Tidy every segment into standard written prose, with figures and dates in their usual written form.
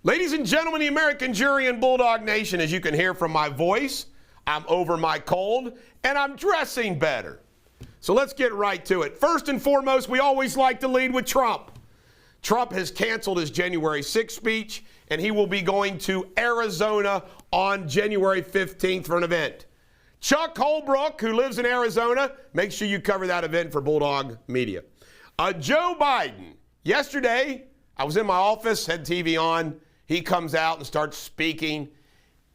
Ladies and gentlemen, the American jury and Bulldog Nation, as you can hear from my voice, I'm over my cold and I'm dressing better. So let's get right to it. First and foremost, we always like to lead with Trump. Trump has canceled his January 6th speech, and he will be going to Arizona on January 15th for an event. Chuck Holbrook, who lives in Arizona, make sure you cover that event for Bulldog Media. Joe Biden, yesterday, I was in my office, had TV on. He comes out and starts speaking,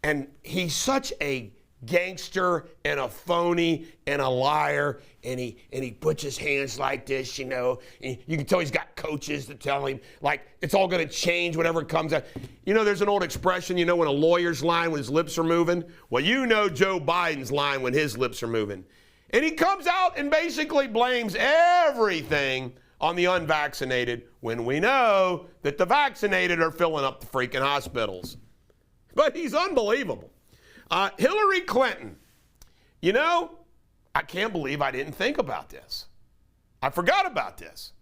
and he's such a gangster and a phony and a liar, and he puts his hands like this, you know. And you can tell he's got coaches to tell him, like, it's all going to change whatever comes out. You know, there's an old expression, you know, when a lawyer's lying when his lips are moving. Well, you know Joe Biden's lying when his lips are moving. And he comes out and basically blames everything on the unvaccinated when we know that the vaccinated are filling up the freaking hospitals. But he's unbelievable. Hillary Clinton, you know, I can't believe I didn't think about this. I forgot about this.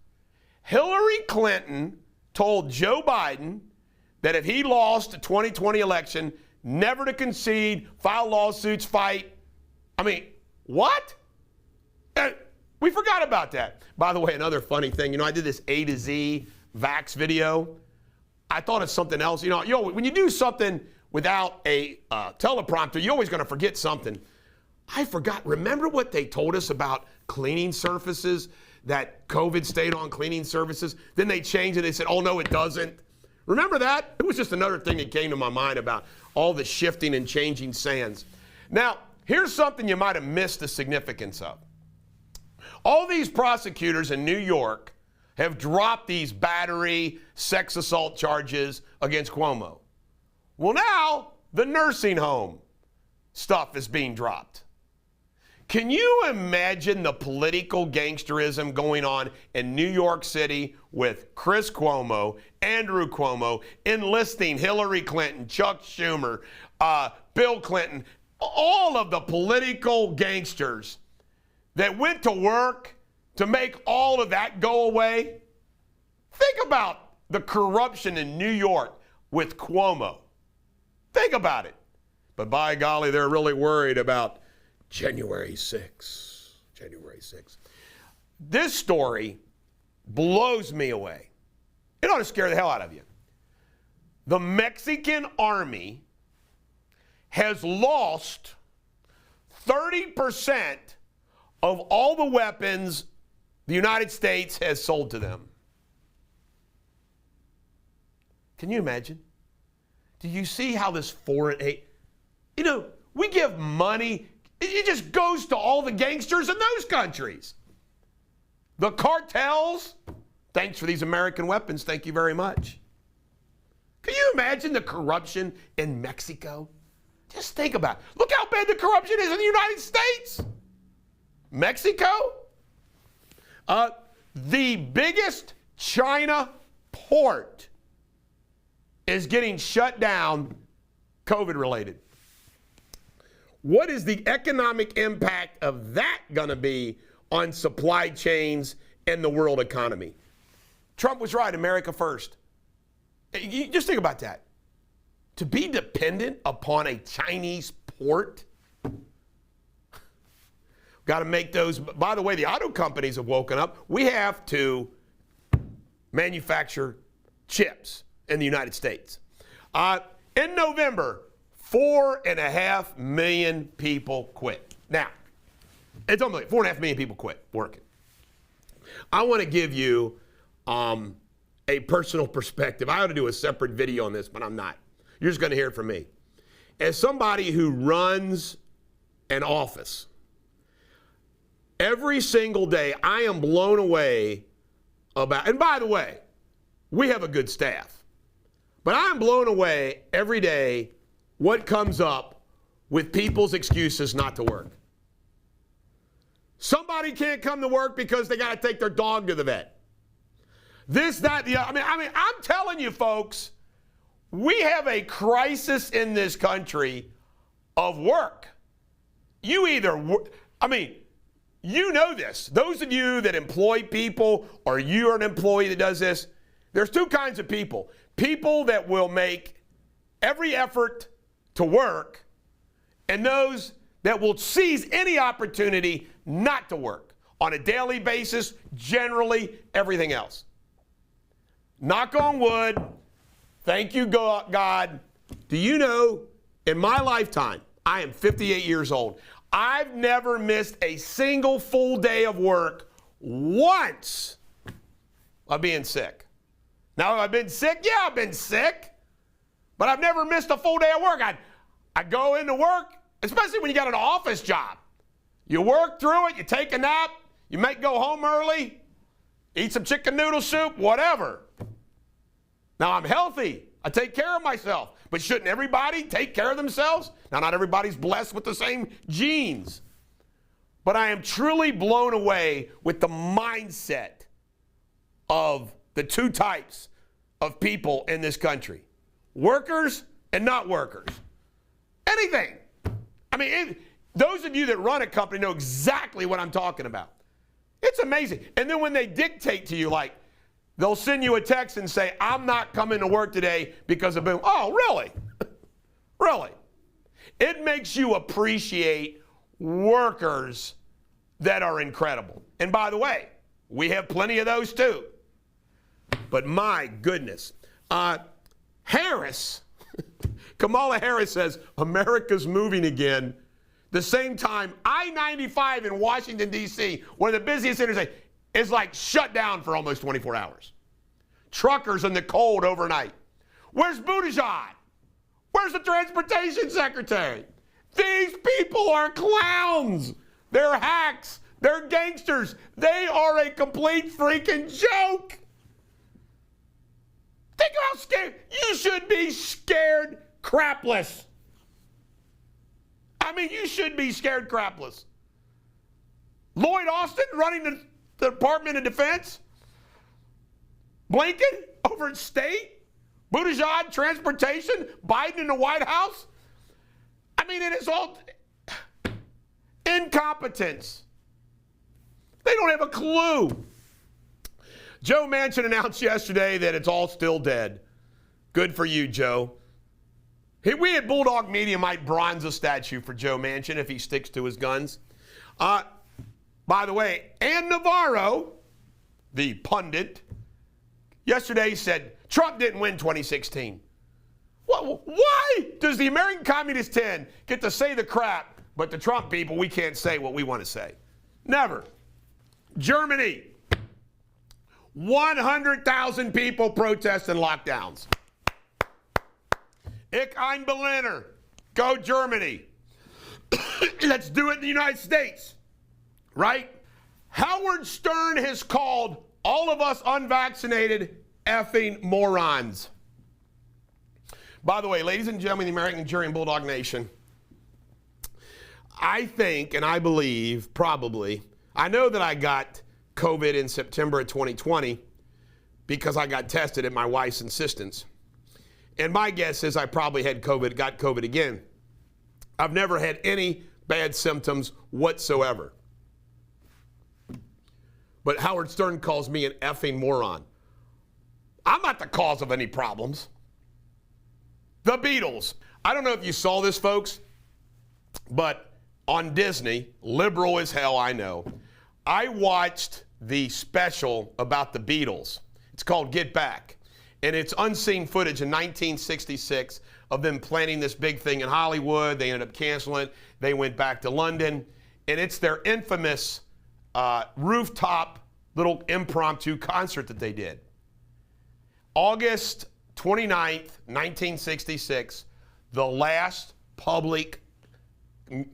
Hillary Clinton told Joe Biden that if he lost the 2020 election, never to concede, file lawsuits, fight. I mean, what? We forgot about that. By the way, another funny thing, you know, I did this A to Z Vax video. I thought of something else. You know, when you do something without a teleprompter, you're always going to forget something. I forgot. Remember what they told us about cleaning surfaces, that COVID stayed on cleaning surfaces? Then they changed it. They said, oh, no, it doesn't. Remember that? It was just another thing that came to my mind about all the shifting and changing sands. Now, here's something you might have missed the significance of. All these prosecutors in New York have dropped these battery, sex assault charges against Cuomo. Well, now the nursing home stuff is being dropped. Can you imagine the political gangsterism going on in New York City with Chris Cuomo, Andrew Cuomo, enlisting Hillary Clinton, Chuck Schumer, Bill Clinton, all of the political gangsters that went to work to make all of that go away? Think about the corruption in New York with Cuomo. Think about it. But by golly, they're really worried about January 6th. January 6th. This story blows me away. It ought to scare the hell out of you. The Mexican army has lost 30% of all the weapons the United States has sold to them. Can you imagine? Do you see how this foreign aid, you know, we give money, it just goes to all the gangsters in those countries. The cartels, thanks for these American weapons, thank you very much. Can you imagine the corruption in Mexico? Just think about it. Look how bad the corruption is in the United States. Mexico, the biggest China port is getting shut down, COVID related. What is the economic impact of that going to be on supply chains and the world economy? Trump was right, America first. You just think about that. To be dependent upon a Chinese port. Got to make those. By the way, the auto companies have woken up. We have to manufacture chips in the United States. In November, 4.5 million people quit. Now, it's unbelievable. 4.5 million people quit working. I want to give you a personal perspective. I ought to do a separate video on this, but I'm not. You're just going to hear it from me. As somebody who runs an office, every single day, I am blown away about, and by the way, we have a good staff, but I'm blown away every day what comes up with people's excuses not to work. Somebody can't come to work because they got to take their dog to the vet. This, that, the other. I mean, I'm telling you, folks, we have a crisis in this country of work. You know this. Those of you that employ people or you're an employee that does this, There's two kinds of people. People that will make every effort to work, and those that will seize any opportunity not to work on a daily basis, generally everything else. Knock on wood. Thank you, God. Do you know, in my lifetime, I am 58 years old, I've never missed a single full day of work once of being sick. Now, have I been sick? Yeah, I've been sick. But I've never missed a full day of work. I go into work, especially when you got an office job. You work through it, you take a nap, you might go home early, eat some chicken noodle soup, whatever. Now, I'm healthy. I take care of myself. But shouldn't everybody take care of themselves? Now, not everybody's blessed with the same genes. But I am truly blown away with the mindset of the two types of people in this country. Workers and not workers. Anything. I mean, those of you that run a company know exactly what I'm talking about. It's amazing. And then when they dictate to you, like, they'll send you a text and say, I'm not coming to work today because of boom. Oh, really? Really? It makes you appreciate workers that are incredible. And by the way, we have plenty of those too. But my goodness. Harris, Kamala Harris says, America's moving again. The same time, I-95 in Washington, D.C., one of the busiest interstates, is like shut down for almost 24 hours. Truckers in the cold overnight. Where's Buttigieg? Where's the transportation secretary? These people are clowns. They're hacks. They're gangsters. They are a complete freaking joke. Think how scared. You should be scared crapless. I mean, you should be scared crapless. Lloyd Austin running the Department of Defense. Blinken over at State. Buttigieg, transportation. Biden in the White House. I mean, it is all incompetence. They don't have a clue. Joe Manchin announced yesterday that it's all still dead. Good for you, Joe. We at Bulldog Media might bronze a statue for Joe Manchin if he sticks to his guns. By the way, Navarro, the pundit, yesterday said Trump didn't win 2016. Well, why does the American Communist 10 get to say the crap, but the Trump people, we can't say what we want to say? Never. Germany, 100,000 people protesting lockdowns. Ich ein Berliner. Go Germany. Let's do it in the United States. Right? Howard Stern has called all of us unvaccinated effing morons. By the way, ladies and gentlemen, the American Jury and Bulldog Nation, I think and I believe probably, I know that I got COVID in September of 2020 because I got tested at my wife's insistence. And my guess is I probably got COVID again. I've never had any bad symptoms whatsoever. But Howard Stern calls me an effing moron. I'm not the cause of any problems. The Beatles. I don't know if you saw this, folks, but on Disney, liberal as hell, I know, I watched the special about the Beatles. It's called Get Back. And it's unseen footage in 1966 of them planning this big thing in Hollywood. They ended up canceling it. They went back to London. And it's their infamous rooftop little impromptu concert that they did. August 29th, 1966, the last public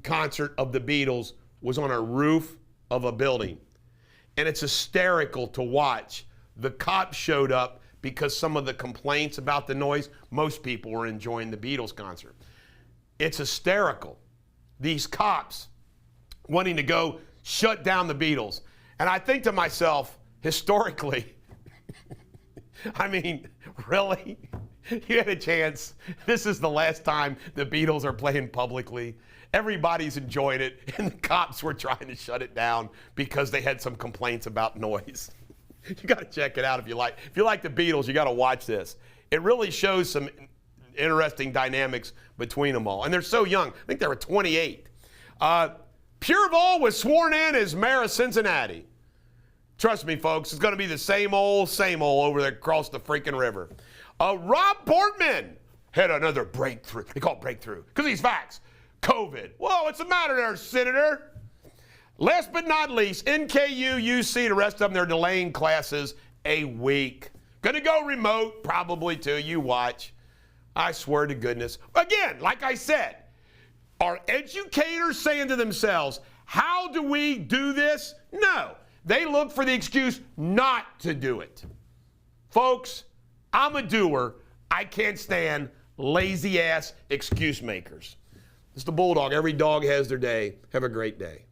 concert of the Beatles was on a roof of a building. And it's hysterical to watch. The cops showed up because some of the complaints about the noise, most people were enjoying the Beatles concert. It's hysterical. These cops wanting to go shut down the Beatles. And I think to myself, historically, I mean, really? You had a chance. This is the last time the Beatles are playing publicly. Everybody's enjoying it, and the cops were trying to shut it down because they had some complaints about noise. You got to check it out if you like. If you like the Beatles, you got to watch this. It really shows some interesting dynamics between them all. And they're so young. I think they were 28. Pureval was sworn in as mayor of Cincinnati. Trust me, folks, it's going to be the same old over there across the freaking river. Rob Portman had another breakthrough. They call it breakthrough because he's vax. COVID. Whoa, what's the matter there, Senator? Last but not least, NKU, UC, the rest of them, they're delaying classes a week. Going to go remote, probably too. You watch. I swear to goodness. Again, like I said, are educators saying to themselves, how do we do this? No. They look for the excuse not to do it. Folks, I'm a doer. I can't stand lazy-ass excuse makers. It's the Bulldog. Every dog has their day. Have a great day.